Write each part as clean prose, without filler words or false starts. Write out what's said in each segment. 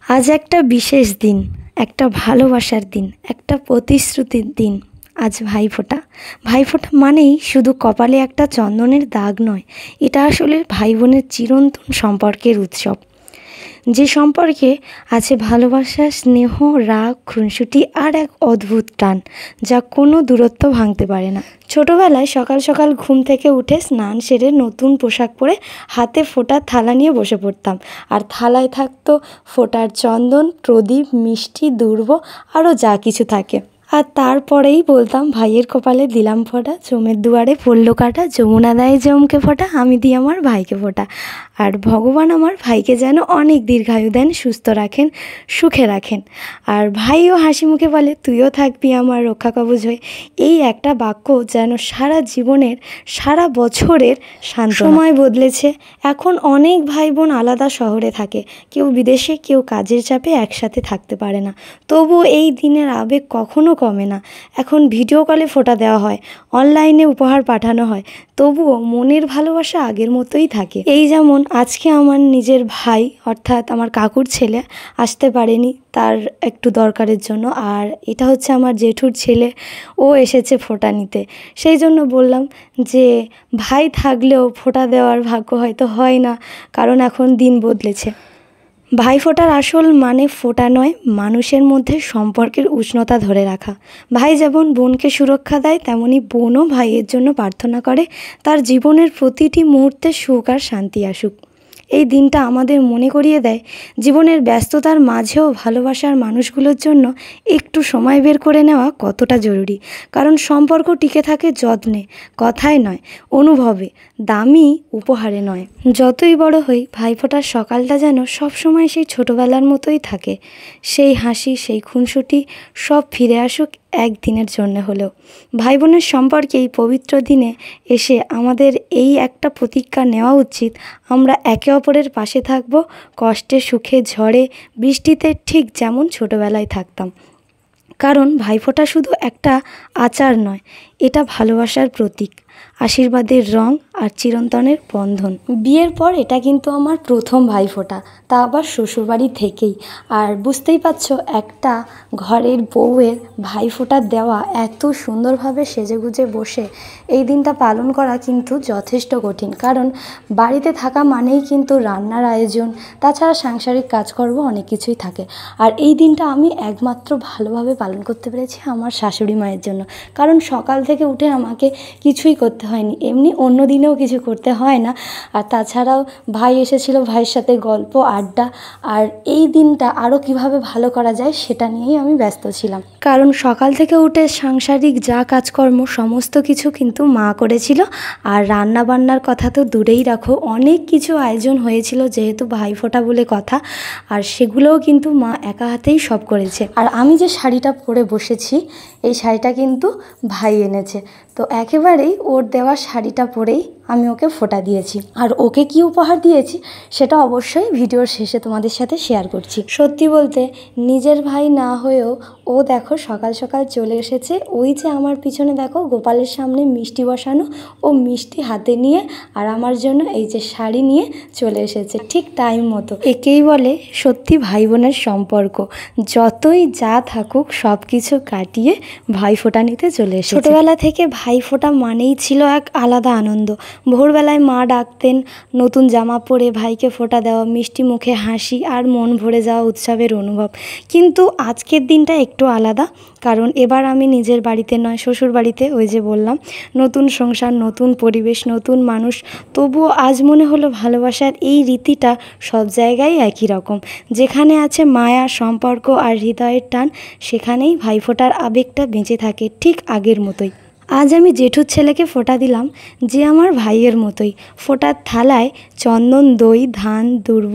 আজ একটা বিশেষ দিন, একটা ভালোবাসার দিন, একটা প্রতিশ্রুতির দিন। আজ ভাইফোঁটা। ভাইফোঁটা মানেই শুধু কপালে একটা চন্দনের দাগ নয়, এটা আসলে ভাই বোনের চিরন্তন সম্পর্কের উৎসব। যে সম্পর্কে আছে ভালোবাসা, স্নেহ, রাগ, খুনসুটি আর এক অদ্ভুত টান, যা কোনো দূরত্ব ভাঙতে পারে না। ছোটোবেলায় সকাল সকাল ঘুম থেকে উঠে স্নান সেরে নতুন পোশাক পরে হাতে ফোঁটার থালা নিয়ে বসে পড়তাম। আর থালায় থাকতো ফোঁটার চন্দন, প্রদীপ, মিষ্টি, দূর্ব আরও যা কিছু থাকে। আর তারপরেই বলতাম, ভাইয়ের কপালে দিলাম ফোঁটা, জমের দুয়ারে পড়ল কাটা, যমুনা দেয় জমকে ফোঁটা, আমি দিই আমার ভাইকে ফোঁটা। আর ভগবান আমার ভাইকে যেন অনেক দীর্ঘায়ু দেন, সুস্থ রাখেন, সুখে রাখেন। আর ভাইও হাসি মুখে বলে, তুইও থাকবি আমার রক্ষা কবচ হয়ে। এই একটা বাক্য যেন সারা জীবনের, সারা বছরের শান্ত। সময় বদলেছে, এখন অনেক ভাই বোন আলাদা শহরে থাকে, কেউ বিদেশে, কেউ কাজের চাপে একসাথে থাকতে পারে না। তবুও এই দিনের আবেগ কখনো কমে না। এখন ভিডিও কলে ফোঁটা দেওয়া হয়, অনলাইনে উপহার পাঠানো হয়, তবুও মনের ভালোবাসা আগের মতোই থাকে। এই যেমন আজকে আমার নিজের ভাই অর্থাৎ আমার কাকুর ছেলে আসতে পারেনি তার একটু দরকারের জন্য, আর এটা হচ্ছে আমার জেঠুর ছেলে, ও এসেছে ফোঁটা নিতে। সেই জন্য বললাম যে ভাই থাকলেও ফোঁটা দেওয়ার ভাগ্য হয়তো হয় না, কারণ এখন দিন বদলেছে। ভাইফোঁটার আসল মানে ফোঁটা নয়, মানুষের মধ্যে সম্পর্কের উষ্ণতা ধরে রাখা। ভাই যেমন বোনকে সুরক্ষা দেয়, তেমনি বোনও ভাইয়ের জন্য প্রার্থনা করে তার জীবনের প্রতিটি মুহূর্তে সুখ আর শান্তি আসুক। এই দিনটা আমাদের মনে করিয়ে দেয়, জীবনের ব্যস্ততার মাঝেও ভালোবাসার মানুষগুলোর জন্য একটু সময় বের করে নেওয়া কতটা জরুরি। কারণ সম্পর্ক টিকে থাকে যত্নে, কথায় নয়, অনুভবে, দামি উপহারে নয়। যতই বড় হই, ভাইফোঁটার সকালটা যেন সবসময় সেই ছোটোবেলার মতোই থাকে। সেই হাসি, সেই খুনসুটি সব ফিরে আসুক একদিনের জন্য হলেও। ভাই বোনের সম্পর্কে এই পবিত্র দিনে এসে আমাদের এই একটা প্রতিজ্ঞা নেওয়া উচিত, আমরা একে অপরের পাশে থাকব, কষ্টে, সুখে, ঝড়ে, বৃষ্টিতে, ঠিক যেমন ছোটোবেলায় থাকতাম। কারণ ভাইফোঁটা শুধু একটা আচার নয়, এটা ভালোবাসার প্রতীক, আশীর্বাদের রং আর চিরন্তনের বন্ধন। বিয়ের পর এটা কিন্তু আমার প্রথম ভাইফোঁটা, তা আবার শ্বশুরবাড়ি থেকেই। আর বুঝতেই পারছো, একটা ঘরের বউয়ের ভাইফোঁটা দেওয়া, এত সুন্দরভাবে সেজেগুজে বসে এই দিনটা পালন করা কিন্তু যথেষ্ট কঠিন। কারণ বাড়িতে থাকা মানেই কিন্তু রান্নার আয়োজন, তাছাড়া সাংসারিক কাজকর্ম অনেক কিছুই থাকে। আর এই দিনটা আমি একমাত্র ভালোভাবে পালন করতে পেরেছি আমার শাশুড়ি মায়ের জন্য। কারণ সকাল থেকে উঠে আমাকে কিছুই করতে হয়নি, এমনি অন্য দিনেও কিছু করতে হয় না। আর তাছাড়াও ভাই এসেছিল, ভাইয়ের সাথে গল্প আড্ডা, আর এই দিনটা আরও কিভাবে ভালো করা যায় সেটা নিয়েই আমি ব্যস্ত ছিলাম। কারণ সকাল থেকে উঠে সাংসারিক যা কাজকর্ম সমস্ত কিছু কিন্তু মা করেছিল। আর রান্না বান্নার কথা তো দূরেই রাখো, অনেক কিছু আয়োজন হয়েছিল যেহেতু ভাইফোঁটা বলে কথা, আর সেগুলোও কিন্তু মা একা হাতেই সব করেছে। আর আমি যে শাড়িটা পরে বসেছি, এই শাড়িটা কিন্তু ভাই এনেছে। তো একেবারেই ওর দেওয়া শাড়িটা পরেই আমি ওকে ফোঁটা দিয়েছি। আর ওকে কি উপহার দিয়েছি সেটা অবশ্যই ভিডিওর শেষে তোমাদের সাথে শেয়ার করছি। সত্যি বলতে নিজের ভাই না হয়েও ও দেখো সকাল সকাল চলে এসেছে। ওই যে আমার পিছনে দেখো গোপালের সামনে মিষ্টি বসানো, ও মিষ্টি হাতে নিয়ে আর আমার জন্য এই যে শাড়ি নিয়ে চলে এসেছে ঠিক টাইম মতো। একেই বলে সত্যি ভাই বোনের সম্পর্ক, যতই যা থাকুক সব কিছু কাটিয়ে ভাইফোঁটা নিতে চলে এসেছে। ছোটোবেলা থেকে ভাইফোঁটা মানেই ছিল এক আলাদা আনন্দ। ভোরবেলায় মা ডাকতেন, নতুন জামা পরে ভাইকে ফোঁটা দেওয়া, মিষ্টি মুখে হাসি আর মন ভরে যাওয়া উৎসবের অনুভব। কিন্তু আজকের দিনটা একটু আলাদা, কারণ এবার আমি নিজের বাড়িতে নয়, শ্বশুর বাড়িতে। ওই যে বললাম, নতুন সংসার, নতুন পরিবেশ, নতুন মানুষ, তবুও আজ মনে হলো ভালোবাসার এই রীতিটা সব জায়গায় একই রকম। যেখানে আছে মায়া, সম্পর্ক আর হৃদয়ের টান, সেখানেই ভাইফোঁটার আবেগটা বেঁচে থাকে ঠিক আগের মতোই। আজ আমি জেঠুর ছেলেকে ফোঁটা দিলাম, যে আমার ভাইয়ের মতোই। ফোঁটার থালায় চন্দন, দই, ধান, দুর্ব,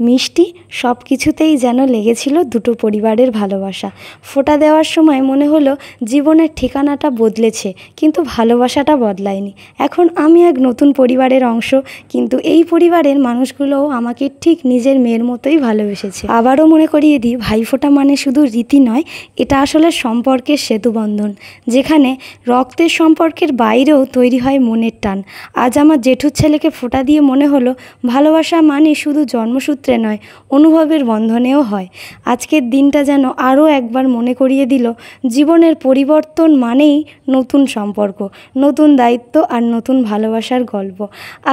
মিষ্টি সব কিছুতেই যেন লেগেছিল দুটো পরিবারের ভালোবাসা। ফোঁটা দেওয়ার সময় মনে হলো জীবনের ঠিকানাটা বদলেছে, কিন্তু ভালোবাসাটা বদলায়নি। এখন আমি এক নতুন পরিবারের অংশ, কিন্তু এই পরিবারের মানুষগুলোও আমাকে ঠিক নিজের মেয়ের মতোই ভালোবেসেছে। আবারও মনে করিয়ে দিই, ভাইফোঁটা মানে শুধু রীতি নয়, এটা আসলে সম্পর্কের সেতুবন্ধন, যেখানে রক্তের সম্পর্কের বাইরেও তৈরি হয় মনের টান। আজ আমার জেঠুর ছেলেকে ফোঁটা দিয়ে মনে হলো ভালোবাসা মানে শুধু জন্মসূত্রে সূত্রে নয়, অনুভবের বন্ধনেও হয়। আজকের দিনটা যেন আরও একবার মনে করিয়ে দিল জীবনের পরিবর্তন মানেই নতুন সম্পর্ক, নতুন দায়িত্ব আর নতুন ভালোবাসার গল্প।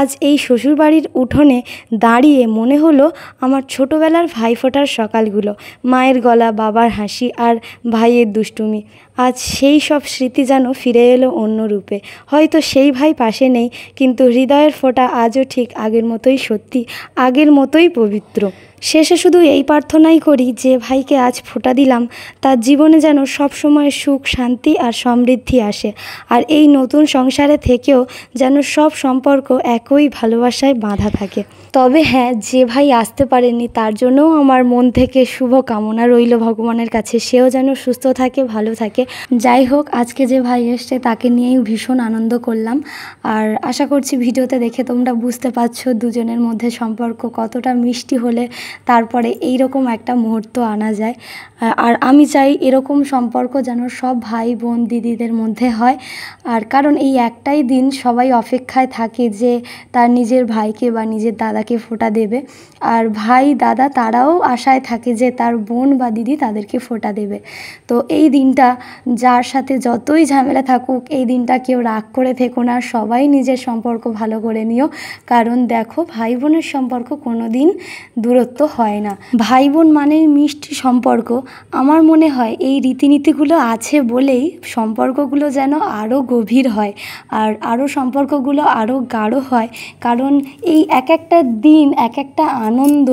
আজ এই শ্বশুরবাড়ির উঠোনে দাঁড়িয়ে মনে হলো আমার ছোটোবেলার ভাইফোঁটার সকালগুলো, মায়ের গলা, বাবার হাসি আর ভাইয়ের দুষ্টুমি। আজ সেই সব স্মৃতি যেন ফিরে এলো অন্য রূপে। হয়তো সেই ভাই পাশে নেই, কিন্তু হৃদয়ের ফোঁটা আজও ঠিক আগের মতোই সত্যি, আগের মতোই পবিত্র। শেষে শুধু এই প্রার্থনাই করি, যে ভাইকে আজ ফোঁটা দিলাম তার জীবনে যেন সবসময় সুখ, শান্তি আর সমৃদ্ধি আসে। আর এই নতুন সংসারে থেকেও যেন সব সম্পর্ক একই ভালোবাসায় বাঁধা থাকে। তবে হ্যাঁ, যে ভাই আসতে পারেনি তার জন্যও আমার মন থেকে শুভ কামনা রইল ভগবানের কাছে, সেও যেন সুস্থ থাকে, ভালো থাকে। যাই হোক, আজকে যে ভাই এসছে তাকে নিয়েই ভীষণ আনন্দ করলাম। আর আশা করছি ভিডিওতে দেখে তোমরা বুঝতে পারছো দুজনের মধ্যে সম্পর্ক কতটা মিষ্টি হলে তারপরে এইরকম একটা মুহূর্ত আনা যায়। আর আমি চাই এরকম সম্পর্ক যেন সব ভাই বোন দিদিদের মধ্যে হয়। আর কারণ এই একটাই দিন সবাই অপেক্ষায় থাকে যে তার নিজের ভাইকে বা নিজের দাদাকে ফোঁটা দেবে। আর ভাই দাদা তারাও আশায় থাকে যে তার বোন বা দিদি তাদেরকে ফোঁটা দেবে। তো এই দিনটা যার সাথে যতই ঝামেলা থাকুক, এই দিনটা কেউ রাগ করে থেকো না, সবাই নিজের সম্পর্ক ভালো করে নিও। কারণ দেখো, ভাই বোনের সম্পর্ক কোনো দিন দূরত্ব হয় না। ভাই বোন মানেই মিষ্টি সম্পর্ক। আমার মনে হয় এই রীতিনীতিগুলো আছে বলেই সম্পর্কগুলো যেন আরও গভীর হয়, আর আরও সম্পর্কগুলো আরও গাঢ় হয়। কারণ এই এক একটা দিন, এক একটা আনন্দ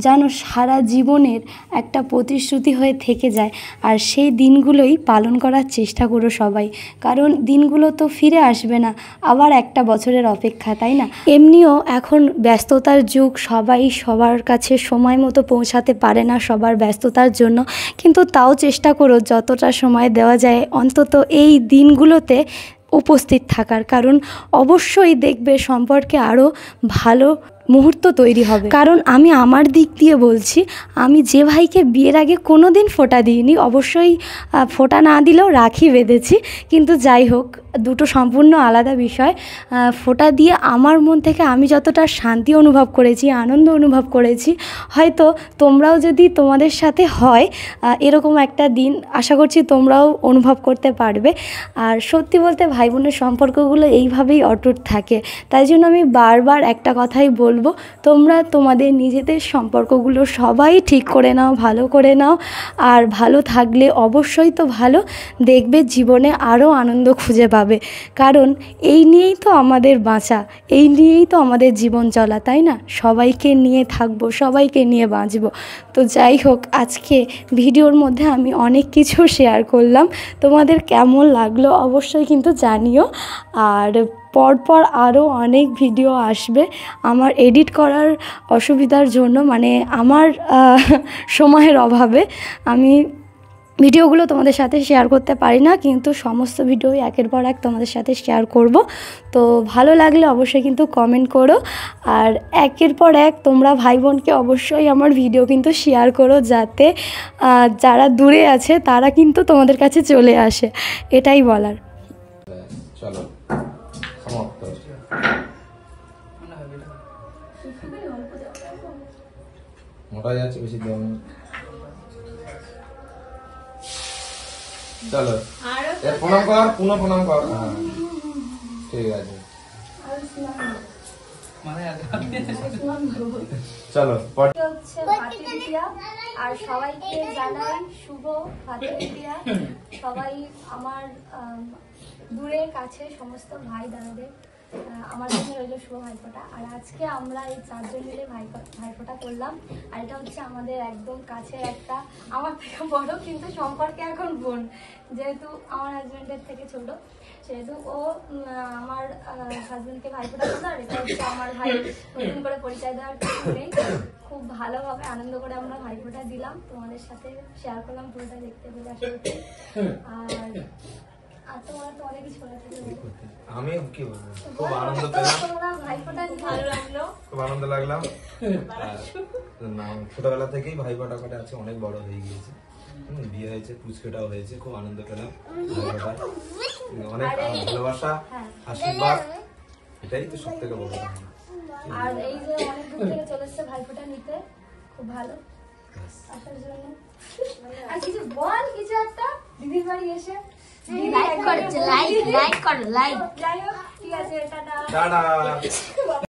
যেন সারা জীবনের একটা প্রতিশ্রুতি হয়ে থেকে যায়। আর সেই দিনগুলোই পালন করার চেষ্টা করো সবাই, কারণ দিনগুলো তো ফিরে আসবে না, আবার একটা বছরের অপেক্ষা, তাই না? এমনিও এখন ব্যস্ততার যুগ, সবাই সবার কাছে সময় মতো পৌঁছাতে পারে না সবার ব্যস্ততার জন্য, কিন্তু তাও চেষ্টা করো যতটা সময় দেওয়া যায় অন্তত এই দিনগুলোতে উপস্থিত থাকার। কারণ অবশ্যই দেখবে সম্পর্কে আরও ভালো মুহূর্ত তৈরি হবে। কারণ আমি আমার দিক দিয়ে বলছি, আমি যে ভাইকে বিয়ের আগে কোনো দিন ফোঁটা দিইনি, অবশ্যই ফোঁটা না দিলেও রাখি বেঁধেছি, কিন্তু যাই হোক, দুটো সম্পূর্ণ আলাদা বিষয়। ফোঁটা দিয়ে আমার মন থেকে আমি যতটা শান্তি অনুভব করেছি, আনন্দ অনুভব করেছি, হয়তো তোমরাও যদি তোমাদের সাথে হয় এরকম একটা দিন, আশা করছি তোমরাও অনুভব করতে পারবে। আর সত্যি বলতে ভাই বোনের সম্পর্কগুলো এইভাবেই অটুট থাকে। তাই জন্য আমি বারবার একটা কথাই বলবো, তোমরা তোমাদের নিজেদের সম্পর্কগুলো সবাই ঠিক করে নাও, ভালো করে নাও। আর ভালো থাকলে অবশ্যই তো ভালো, দেখবে জীবনে আরও আনন্দ খুঁজে পাবে। কারণ এই নিয়েই তো আমাদের বাঁচা, এই নিয়েই তো আমাদের জীবন চলা, তাই না? সবাইকে নিয়ে থাকবো, সবাইকে নিয়ে বাঁচবো। তো যাই হোক, আজকে ভিডিওর মধ্যে আমি অনেক কিছু শেয়ার করলাম, তোমাদের কেমন লাগলো অবশ্যই কিন্তু জানিও। আর পরপর আরও অনেক ভিডিও আসবে। আমার এডিট করার অসুবিধার জন্য, মানে আমার সময়ের অভাবে আমি ভিডিওগুলো তোমাদের সাথে শেয়ার করতে পারি না, কিন্তু সমস্ত ভিডিওই একের পর এক তোমাদের সাথে শেয়ার করব। তো ভালো লাগলে অবশ্যই কিন্তু কমেন্ট করো। আর একের পর এক তোমরা ভাই বোনকে অবশ্যই আমার ভিডিও কিন্তু শেয়ার করো, যাতে যারা দূরে আছে তারা কিন্তু তোমাদের কাছে চলে আসে, এটাই বলার। চলো সমাপ্ত। মোটা যাচ্ছে বেশি দেব না। চলো প্রণাম কর, পুনঃ প্রণাম কর। ঠিক আছে, চলো। আর সবাইকে জানাই শুভ ভাতের তৃতীয়া। সবাই আমার দূরের কাছে সমস্ত ভাই দাদাদের আমার জন্য রইল শুভ ভাইফোঁটা। আর আজকে আমরা এই 4 জন মিলে ভাইফোঁটা করলাম। আর এটা হচ্ছে আমাদের একদম কাছের একটা, আমার থেকে বড় কিন্তু সম্পর্কে এখন বোন, যেহেতু আমার হাজব্যান্ডের থেকে ছোট, সেহেতু ও আমার হাজব্যান্ডকে ভাইফোঁটা করলো। আর এটা হচ্ছে আমার ভাই, নতুন করে পরিচয় দেওয়ার কিছু নেই, খুব ভালোভাবে আনন্দ করে আমরা ভাইফোঁটা দিলাম, তোমাদের সাথে শেয়ার করলাম, পুরোটা দেখতে পেলে আশা করছি। আর তোমার তো অনেক কিছু বলা থাকে। আমি কি বলবো, খুব আনন্দ পেলাম, খুব আনন্দ লাগলাম। ছোটবেলা থেকেই ভাইফোঁটা কাটা আছে, অনেক বড় হয়ে গিয়েছে, বিয়ে হয়েছে, পুচকেটাও হয়েছে, খুব আনন্দ পেলাম। অনেক ভালোবাসা, আশীর্বাদ, এটাই তো সব থেকে বড়। আর এই যে অনেক দূর থেকে চলে এসেছে ভাইফোঁটা নিতে, খুব ভালো আসার জন্য। আর কিছু বল, কিছু একটা দিদির বাড়ি এসে। লাইক করো, লাইক করো, লাইক। যাই হোক, ঠিক আছে, টাটা। টাটা।